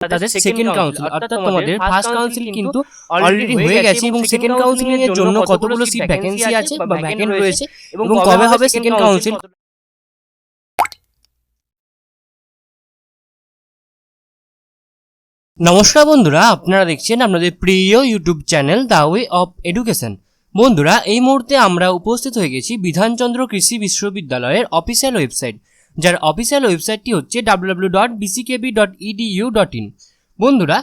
তাদের second council, অর্থাৎ তোমাদের ফার্স্ট কাউন্সিল কিন্তু অলরেডি হয়ে গেছে এবং সেকেন্ড কাউন্সিলিং এর জন্য কতগুলো সিট ভ্যাকেন্সি আছে বা ভ্যাকেন্ট রয়েছে এবং কবে হবে সেকেন্ড কাউন্সিল। নমস্কার বন্ধুরা, আপনারা দেখছেন আপনাদের প্রিয় YouTube channel the way of education. বন্ধুরা, এই মুহূর্তে আমরা উপস্থিত হয়ে গেছি বিধানচন্দ্র কৃষি বিশ্ববিদ্যালয়ের অফিসিয়াল ওয়েবসাইট, যার অফিসিয়াল ওয়েবসাইটটি হচ্ছে www.bckb.edu.in। বন্ধুরা,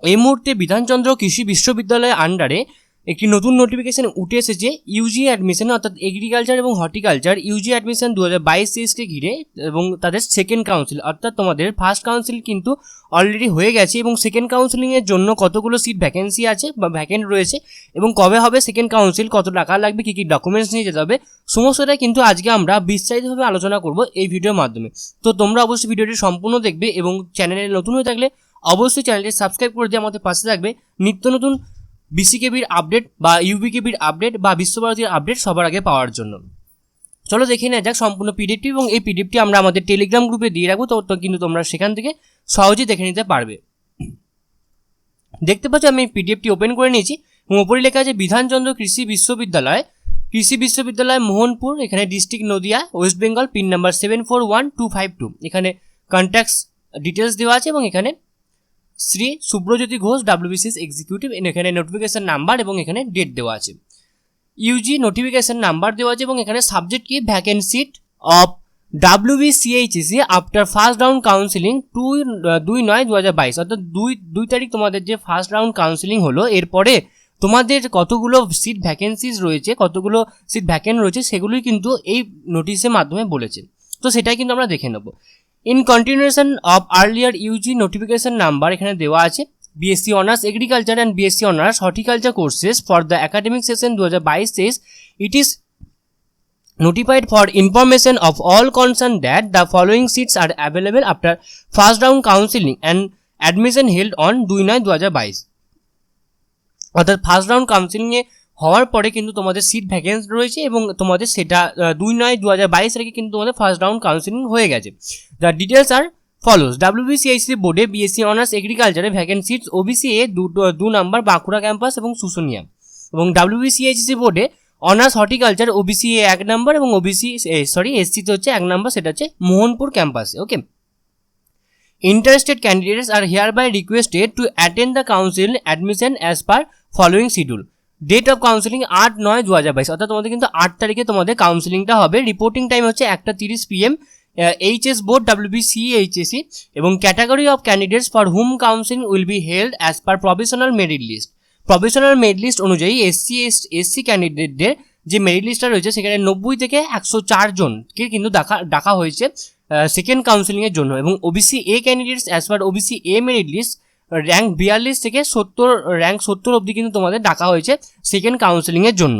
এই মুহূর্তে বিধানচন্দ্র কৃষি বিশ্ববিদ্যালয়ের আন্ডারে একটি নতুন নোটিফিকেশন উঠে এসেছে ইউজি অ্যাডমিশন, অর্থাৎ এগ্রিকালচার এবং হর্টিকালচার ইউজি অ্যাডমিশন 2022-23কে ঘিরে, এবং তাদের সেকেন্ড কাউন্সিল, অর্থাৎ তোমাদের ফার্স্ট কাউন্সিল কিন্তু অলরেডি হয়ে গেছে এবং সেকেন্ড কাউন্সিলিংয়ের জন্য কতগুলো সিট ভ্যাকেন্সি আছে বা ভ্যাকেন্ট রয়েছে এবং কবে হবে সেকেন্ড কাউন্সিল, কত টাকা লাগবে, কী কী ডকুমেন্টস নিয়ে যেতে হবে, সমস্তটা কিন্তু আজকে আমরা বিস্তারিতভাবে আলোচনা করব এই ভিডিওর মাধ্যমে। তো তোমরা অবশ্যই ভিডিওটি সম্পূর্ণ দেখবে এবং চ্যানেলে নতুন হয়ে থাকলে অবশ্যই চ্যানেলটি সাবস্ক্রাইব করে দিয়ে আমাদের পাশে থাকবে নিত্য নতুন বিসিকেবির আপডেট বা ইউবিকেবির আপডেট বা বিশ্বভারতীর আপডেট সবার আগে পাওয়ার জন্য। চলো দেখে নেওয়া যাক সম্পূর্ণ পিডিএফটি, এবং এই পিডিএফটি আমরা আমাদের টেলিগ্রাম গ্রুপে দিয়ে রাখবো, তো কিন্তু তোমরা সেখান থেকে সহজেই দেখে নিতে পারবে। দেখতে পাচ্ছ আমি পিডিএফটি ওপেন করে নিয়েছি এবং ওপরে লেখা আছে বিধানচন্দ্র কৃষি বিশ্ববিদ্যালয় মোহনপুর, এখানে district Nadia, West Bengal, pin number 741252। এখানে কন্ট্যাক্টস ডিটেলস দেওয়া আছে এবং এখানে শ্রী সুব্রজ্যোতি ঘোষ WBCS এক্সিকিউটিভ, এখানে নোটিফিকেশন নাম্বার এবং এখানে ডেট দেওয়া আছে। ইউজি নোটিফিকেশন নাম্বার দেওয়া আছে এবং এখানে সাবজেক্ট কি vacancy of WBCHEC after first round counselling 2/9/2022, অর্থাৎ 2 তারিখ তোমাদের যে ফার্স্ট রাউন্ড কাউন্সিলিং হলো, এরপরে তোমাদের কতগুলো সিট ভ্যাকেন্সিজ রয়েছে, কতগুলো সিট ভ্যাকেন্ট রয়েছে, সেগুলোই কিন্তু এই নোটিশের মাধ্যমে বলেছে। তো সেটাই কিন্তু আমরা দেখে নেব। In continuation of earlier UG notification number এখানে দেওয়া আছে। BSc honours agriculture and BSc honours horticulture courses for the academic session 2022-23 it is notified for information of all concerned that the following seats are available after first round counseling and admission held on 2/9/2022। অর্থাৎ first round কাউন্সিলিংয়ে হওয়ার পরে কিন্তু তোমাদের seat vacancy রয়েছে এবং তোমাদের সেটা 2/9/2022 তারিখে কিন্তু তোমাদের ফার্স্ট রাউন্ড কাউন্সিলিং হয়ে গেছে। The details are follows. WBCHEC বোর্ডে BSc অনার্স এগ্রিকালচারে vacancies OBC A 2 number Bankura campus এবং শুশুনিয়া, এবং WBCHEC বোর্ডে honours horticulture OBC A 1 number এবং SC তে হচ্ছে 1 নাম্বার, সেটা হচ্ছে মোহনপুর ক্যাম্পাসে। ওকে, interested candidates are hereby requested to attend the council admission as per following schedule. Date of counselling 8/9/2022, অর্থাৎ তোমাদের কিন্তু 8 তারিখে তোমাদের কাউন্সিলিংটা হবে। রিপোর্টিং টাইম হচ্ছে 1:30 PM। HS বোর্ড WBCHEC, এবং category of candidates for whom counselling will be held as per professional merit list. Professional merit list অনুযায়ী SC ক্যান্ডিডেটদের যে মেরিট লিস্টটা রয়েছে সেখানে 90 থেকে 104 জনকে কিন্তু ডাকা হয়েছে সেকেন্ড কাউন্সিলিংয়ের জন্য, এবং OBC A candidates as per OBC A merit list rank 42 থেকে 70 অবধি কিন্তু তোমাদের ডাকা হয়েছে সেকেন্ড কাউন্সিলিংয়ের জন্য।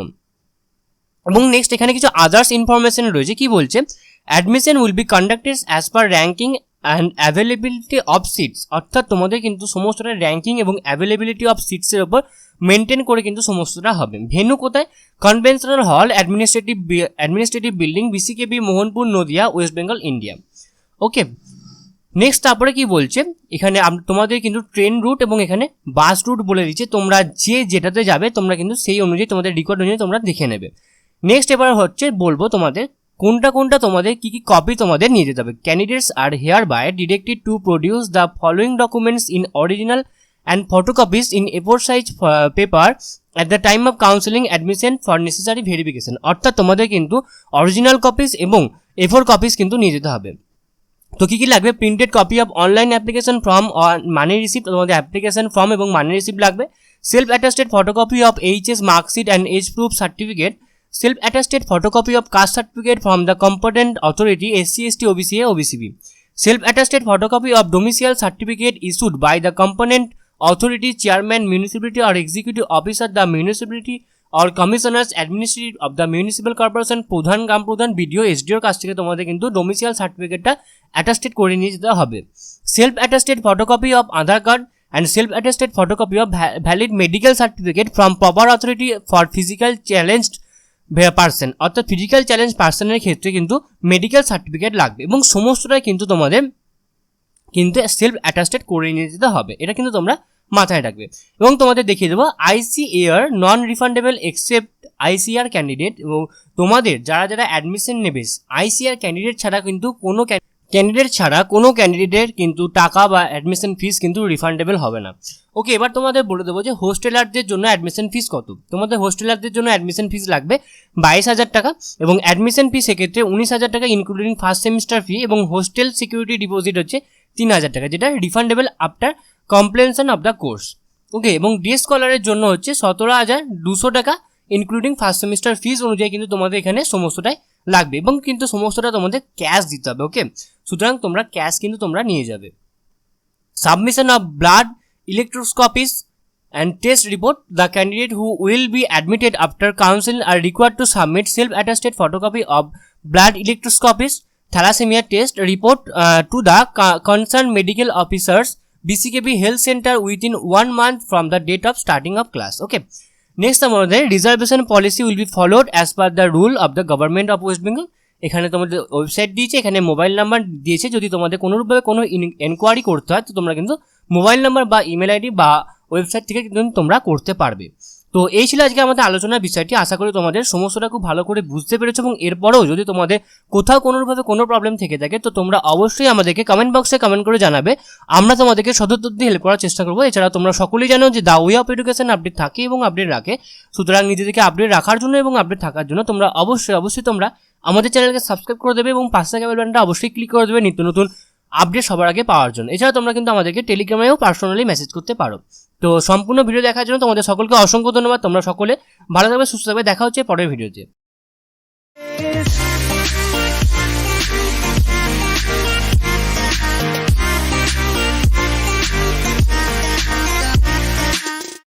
এবং নেক্সট এখানে কিছু আদার্স ইনফরমেশন রয়েছে। কি বলছে, admission will be conducted as per ranking and availability of seats, অর্থাৎ তোমাদের কিন্তু সমস্তটা র্যাঙ্কিং এবং অ্যাভেলেবিলিটি অফ সিটসের ওপর মেনটেন করে কিন্তু সমস্তটা হবে। ভেন্যু কোথায়, conventional hall administrative building BCKB Mohanpur Nadia, West Bengal, India. Okay, next তারপরে কি বলছে, এখানে তোমাদের কিন্তু ট্রেন রুট এবং এখানে বাস রুট বলে দিচ্ছে, তোমরা যেটাতে যাবে তোমরা কিন্তু সেই অনুযায়ী তোমাদের রেকর্ড অনুযায়ী তোমরা দেখে নেবে। নেক্সট এবার হচ্ছে বলবো তোমাদের কোনটা তোমাদের কি কপি তোমাদের নিয়ে যেতে হবে। Candidates are hereby directed to produce the following documents in original and photocopies in A4 size paper at the time of counselling admission for necessary verification, অর্থাৎ তোমাদের কিন্তু অরিজিনাল কপিস এবং A4 কপিস কিন্তু নিয়ে যেতে হবে। তো কী লাগবে, printed copy of online application form or money receipt, তোমাদের অ্যাপ্লিকেশন ফর্ম এবং মানি রিসিপ্ট লাগবে। Self attested photocopy of HS marksheet and age proof certificate, self-attested photocopy of caste certificate from the competent authority SC ST OBC A OBCB, self-attested photocopy of domicile certificate issued by the competent authority chairman municipality or executive officer the municipality or commissioners administrative of the municipal corporation, প্রধান গ্রাম প্রধান BDO SDOর কাছ থেকে তোমাদের কিন্তু domicile সার্টিফিকেটটা attested করে নিয়ে যেতে হবে। Self attested photocopy of Aadhaar card and self-attested photocopy of valid medical certificate from proper authority for physical challenged person, অর্থাৎ ফিজিক্যাল চ্যালেঞ্জ পার্সনের ক্ষেত্রে কিন্তু মেডিকেল সার্টিফিকেট লাগবে, এবং সমস্তটাই কিন্তু তোমাদের কিন্তু সেলফ অ্যাটাস্টেড করে নিয়ে যেতে হবে, এটা কিন্তু তোমরা মাথায় রাখবে। এবং তোমাদের দেখিয়ে দেবো ICAR non refundable except ICAR candidate, এবং তোমাদের যারা যারা অ্যাডমিশন নেবে ICAR ক্যান্ডিডেট ছাড়া কিন্তু কোনো ক্যান্ডিডেটের কিন্তু টাকা বা অ্যাডমিশন ফিস কিন্তু রিফান্ডেবল হবে না। ওকে, এবার তোমাদের বলে দেবো যে হোস্টেলারদের জন্য অ্যাডমিশন ফিস কত। তোমাদের হোস্টেলারদের জন্য অ্যাডমিশন ফিস লাগবে 22,000 টাকা, এবং অ্যাডমিশন ফি সেক্ষেত্রে 19,000 টাকা ইনক্লুডিং ফার্স্ট সেমিস্টার ফি, এবং হোস্টেল সিকিউরিটি ডিপোজিট হচ্ছে 3,000 টাকা, যেটা refundable after completion of the course. Okay, এবং ডে স্কলারের জন্য হচ্ছে 17,200 টাকা ইনক্লুডিং ফার্স্ট সেমিস্টার ফিস অনুযায়ী কিন্তু তোমাদের এখানে সমস্তটাই লাগবে, এবং কিন্তু সমস্তটা তোমাদের ক্যাশ দিতে হবে। ওকে, সুতরাং তোমরা ক্যাশ কিন্তু তোমরা নিয়ে যাবে। Submission of blood electroscopies and test report. The candidate who will be admitted after council are required to submit self-attested photocopy of blood electroscopies thalassemia test report to the concerned medical officers BCKB health center within 1 month from the date of starting of class. Okay, next আমাদের reservation policy will be followed as per the rule of the government of West Bengal. এখানে তোমাদের website দিয়েছে, এখানে mobile number দিয়েছে, যদি তোমাদের কোনোরূপভাবে কোনো enquiry করতে হয় তো তোমরা কিন্তু মোবাইল নাম্বার বা ইমেল আইডি বা ওয়েবসাইট থেকে কিন্তু তোমরা করতে পারবে। তো এই ছিল আজকে আমাদের আলোচনার বিষয়টি। আশা করি তোমাদের সমস্যাটা খুব ভালো করে বুঝতে পেরেছো, এবং এরপরেও যদি তোমাদের কোথাও কোনোভাবে কোনো প্রবলেম থেকে থাকে তো তোমরা অবশ্যই আমাদেরকে কমেন্ট বক্সে কমেন্ট করে জানাবে, আমরা তোমাদেরকে সদুত্তর দিয়ে হেল্প করার চেষ্টা করবো। এছাড়া তোমরা সকলেই জানো যে the way of education update থাকে এবং আপডেট রাখে, সুতরাং নিজেদেরকে আপডেট রাখার জন্য এবং আপডেট থাকার জন্য তোমরা অবশ্যই তোমরা আমাদের চ্যানেলকে সাবস্ক্রাইব করে দেবে এবং পাশে থাকা বেল বাটনটা অবশ্যই ক্লিক করে দেবে নিত্য নতুন আপডেট সবার আগে পাওয়ার জন্য। এছাড়া তোমরা কিন্তু আমাদেরকে টেলিগ্রামেও পার্সোনালি মেসেজ করতে পারো। তো সম্পূর্ণ ভিডিও দেখার জন্য তোমাদের সকলকে অসংখ্য ধন্যবাদ। তোমরা সকলে ভালো থাকবে, সুস্থ থাকবে, দেখা হচ্ছে পরের ভিডিওতে।